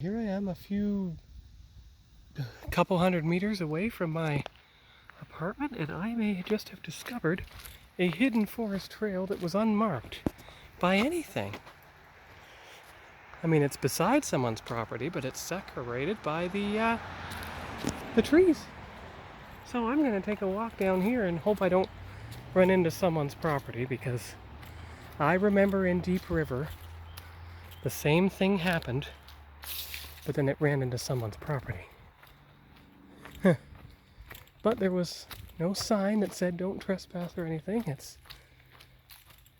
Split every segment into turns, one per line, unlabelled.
Here I am couple hundred meters away from my apartment, and I may just have discovered a hidden forest trail that was unmarked by anything. I mean, it's beside someone's property, but it's separated by the trees. So I'm gonna take a walk down here and hope I don't run into someone's property, because I remember in Deep River the same thing happened, but then it ran into someone's property. But there was no sign that said don't trespass or anything.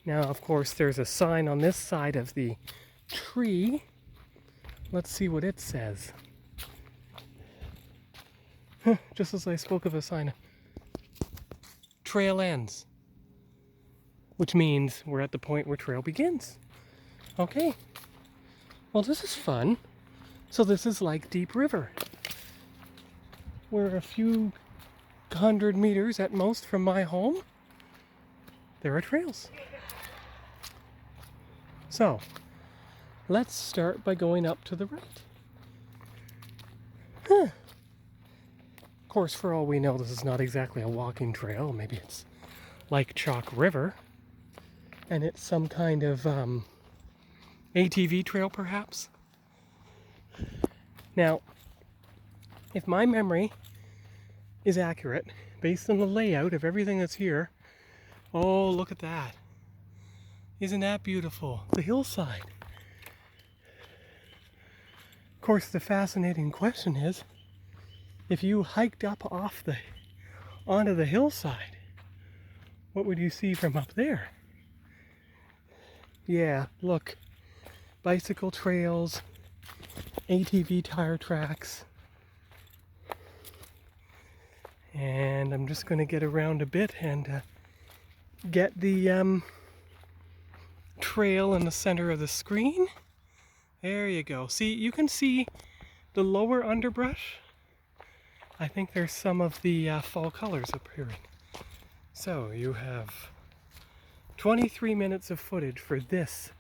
Now, of course, there's a sign on this side of the tree. Let's see what it says. Just as I spoke of a sign, trail ends, which means we're at the point where trail begins. Okay, well, this is fun. So this is like Deep River. We're a few hundred meters at most from my home. There are trails. So let's start by going up to the right. Of course, for all we know, this is not exactly a walking trail. Maybe it's like Chalk River, and it's some kind of ATV trail, perhaps. Now, if my memory is accurate, based on the layout of everything that's here, oh, look at that. Isn't that beautiful? The hillside. Of course, the fascinating question is, if you hiked up onto the hillside, what would you see from up there? Yeah, look, bicycle trails, ATV tire tracks, and I'm just going to get around a bit and get the trail in the center of the screen. There you go. See, you can see the lower underbrush. I think there's some of the fall colors appearing. So you have 23 minutes of footage for this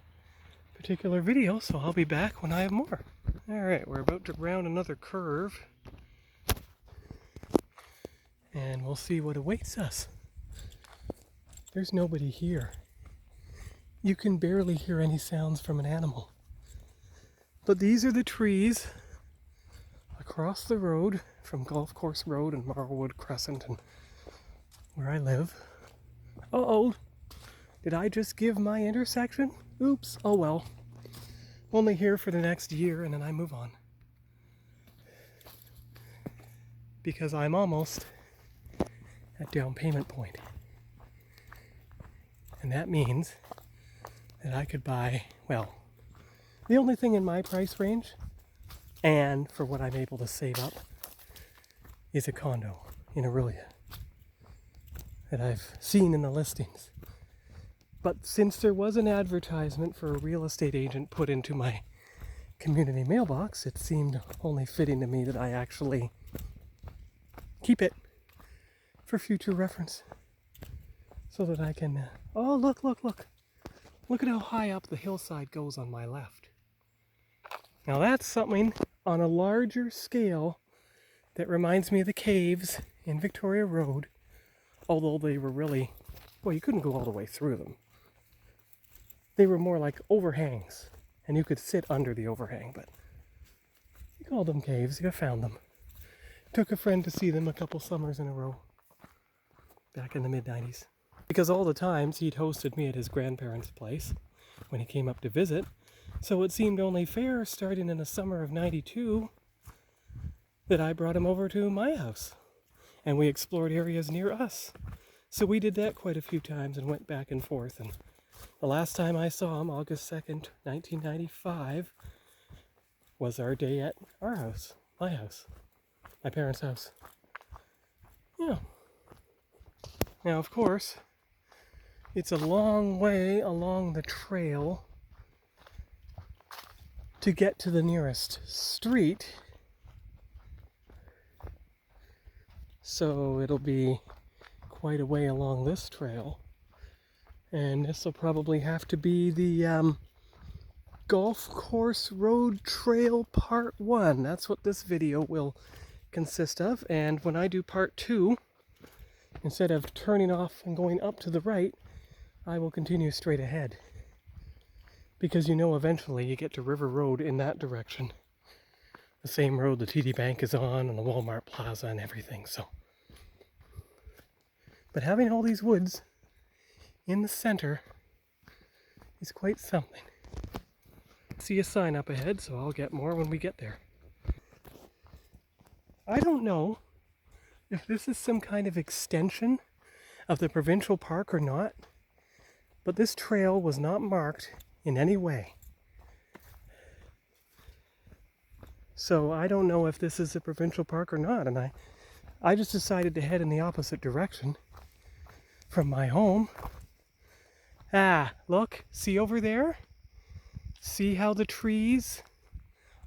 particular video, so I'll be back when I have more. Alright, we're about to round another curve, and we'll see what awaits us. There's nobody here. You can barely hear any sounds from an animal. But these are the trees across the road from Golf Course Road and Marlwood Crescent and where I live. Uh-oh, did I just give my intersection? Oops, oh well. Only here for the next year and then I move on. Because I'm almost at down payment point. And that means that I could buy, well, the only thing in my price range, and for what I'm able to save up, is a condo in Aurelia that I've seen in the listings. But since there was an advertisement for a real estate agent put into my community mailbox, it seemed only fitting to me that I actually keep it for future reference so that I can, oh, look. Look at how high up the hillside goes on my left. Now that's something on a larger scale that reminds me of the caves in Victoria Road, although they were really, well, you couldn't go all the way through them. They were more like overhangs, and you could sit under the overhang, but you called them caves. You found them. Took a friend to see them a couple summers in a row back in the mid-90s. Because all the times he'd hosted me at his grandparents' place when he came up to visit, so it seemed only fair, starting in the summer of '92, that I brought him over to my house, and we explored areas near us. So we did that quite a few times and went back and forth, and the last time I saw him, August 2nd, 1995, was our day at our house, my parents' house. Yeah. Now, of course, it's a long way along the trail to get to the nearest street, so it'll be quite a way along this trail, and this will probably have to be the Golf Course Road Trail Part 1. That's what this video will consist of. And when I do Part 2, instead of turning off and going up to the right, I will continue straight ahead. Because you know eventually you get to River Road in that direction. The same road the TD Bank is on and the Walmart Plaza and everything, so. But having all these woods in the center is quite something. See a sign up ahead, so I'll get more when we get there. I don't know if this is some kind of extension of the provincial park or not, but this trail was not marked in any way. So I don't know if this is a provincial park or not, and I just decided to head in the opposite direction from my home. Ah, look, see over there? See how the trees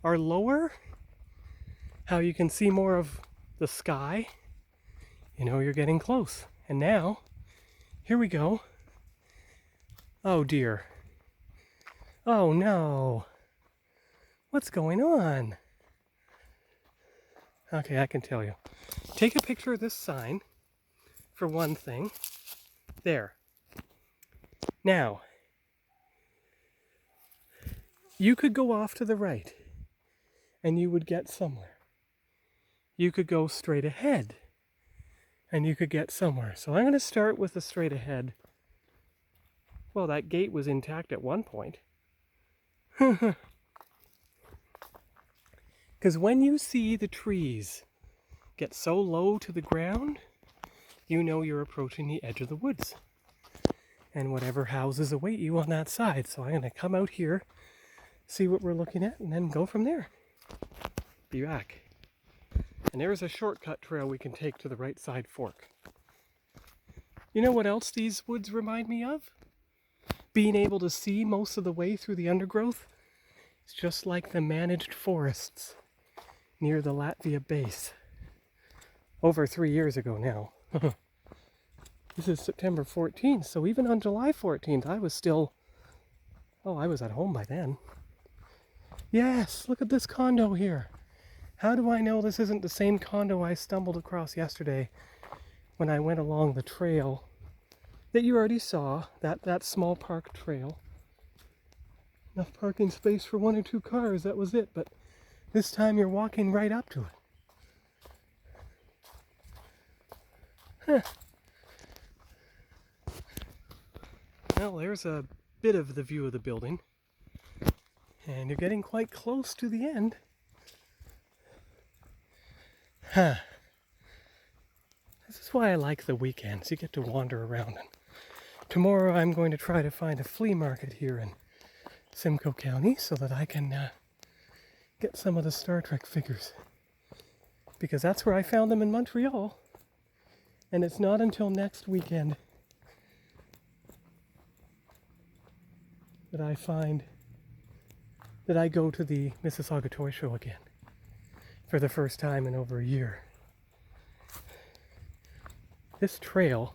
are lower? How you can see more of the sky? You know you're getting close. And now, here we go. Oh dear. Oh no. What's going on? Okay, I can tell you. Take a picture of this sign, for one thing. There. Now, you could go off to the right, and you would get somewhere. You could go straight ahead, and you could get somewhere. So I'm going to start with the straight ahead. Well, that gate was intact at one point. Because when you see the trees get so low to the ground, you know you're approaching the edge of the woods. And whatever houses await you on that side. So I'm going to come out here, see what we're looking at, and then go from there. Be back. And there's a shortcut trail we can take to the right side fork. You know what else these woods remind me of? Being able to see most of the way through the undergrowth. It's just like the managed forests near the Latvia base. Over 3 years ago now. This is September 14th, so even on July 14th, I was still... Oh, I was at home by then. Yes, look at this condo here. How do I know this isn't the same condo I stumbled across yesterday when I went along the trail that you already saw, that small park trail? Enough parking space for 1 or 2 cars, that was it, but this time you're walking right up to it. Huh. Well, there's a bit of the view of the building, and you're getting quite close to the end. Huh. This is why I like the weekends. You get to wander around. And tomorrow I'm going to try to find a flea market here in Simcoe County so that I can get some of the Star Trek figures. Because that's where I found them in Montreal. And it's not until next weekend that I go to the Mississauga Toy Show again for the first time in over a year. This trail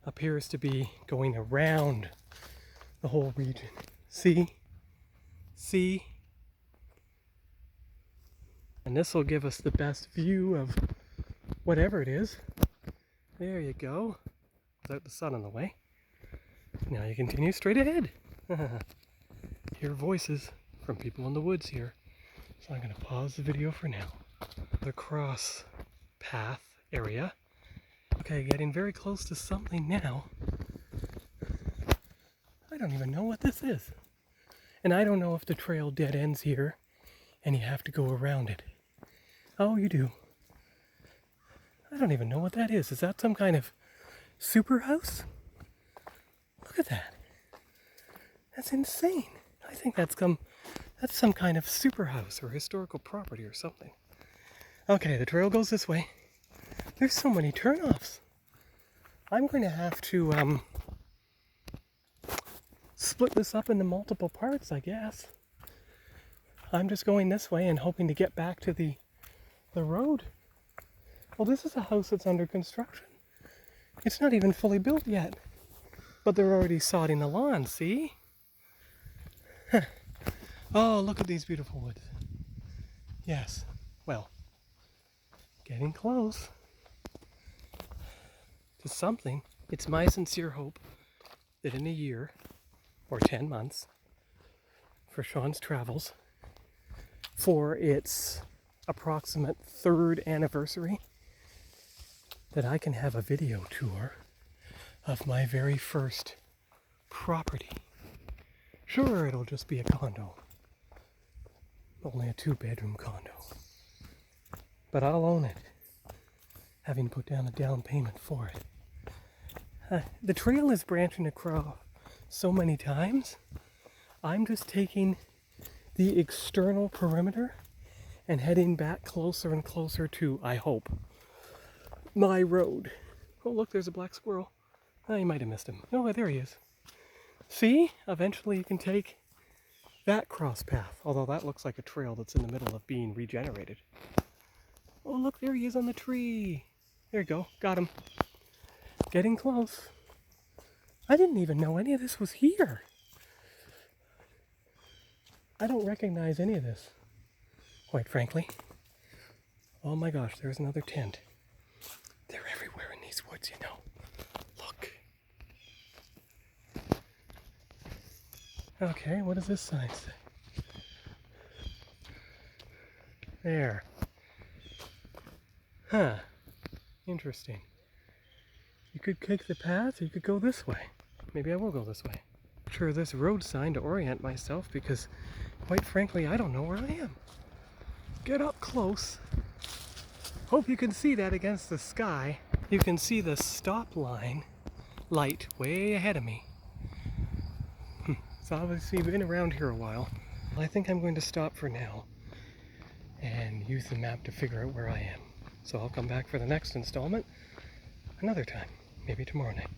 appears to be going around the whole region. See? See? And this will give us the best view of whatever it is. There you go. Without the sun in the way. Now you continue straight ahead. Hear voices from people in the woods here. So I'm going to pause the video for now. The cross path area. Okay, getting very close to something now. I don't even know what this is. And I don't know if the trail dead ends here and you have to go around it. Oh, you do. I don't even know what that is. Is that some kind of super house? Look at that. That's insane. I think that's some kind of super house or historical property or something. Okay, the trail goes this way. There's so many turnoffs. I'm going to have to split this up into multiple parts, I guess. I'm just going this way and hoping to get back to the road. Well, this is a house that's under construction. It's not even fully built yet. But they're already sodding the lawn, see? Huh. Oh, look at these beautiful woods. Yes, well, getting close to something. It's my sincere hope that in a year or 10 months for Sean's travels, for its approximate 3rd anniversary, that I can have a video tour of my very first property. Sure, it'll just be a condo. Only a 2-bedroom condo. But I'll own it, having put down a down payment for it. The trail is branching across so many times. I'm just taking the external perimeter and heading back closer and closer to, I hope, my road. Oh, look, there's a black squirrel. Oh, you might have missed him. Oh, there he is. See? Eventually you can take that cross path, although that looks like a trail that's in the middle of being regenerated. Oh, look, there he is on the tree. There you go. Got him. Getting close. I didn't even know any of this was here. I don't recognize any of this, quite frankly. Oh my gosh, there's another tent. They're everywhere in these woods, you know. Look. Okay, what does this sign say? There. Huh. Interesting. You could take the path, or you could go this way. Maybe I will go this way. Sure, this road sign to orient myself because, quite frankly, I don't know where I am. Get up close. Hope you can see that against the sky. You can see the stop line light way ahead of me. It's obviously been around here a while. I think I'm going to stop for now and use the map to figure out where I am. So I'll come back for the next installment another time, maybe tomorrow night.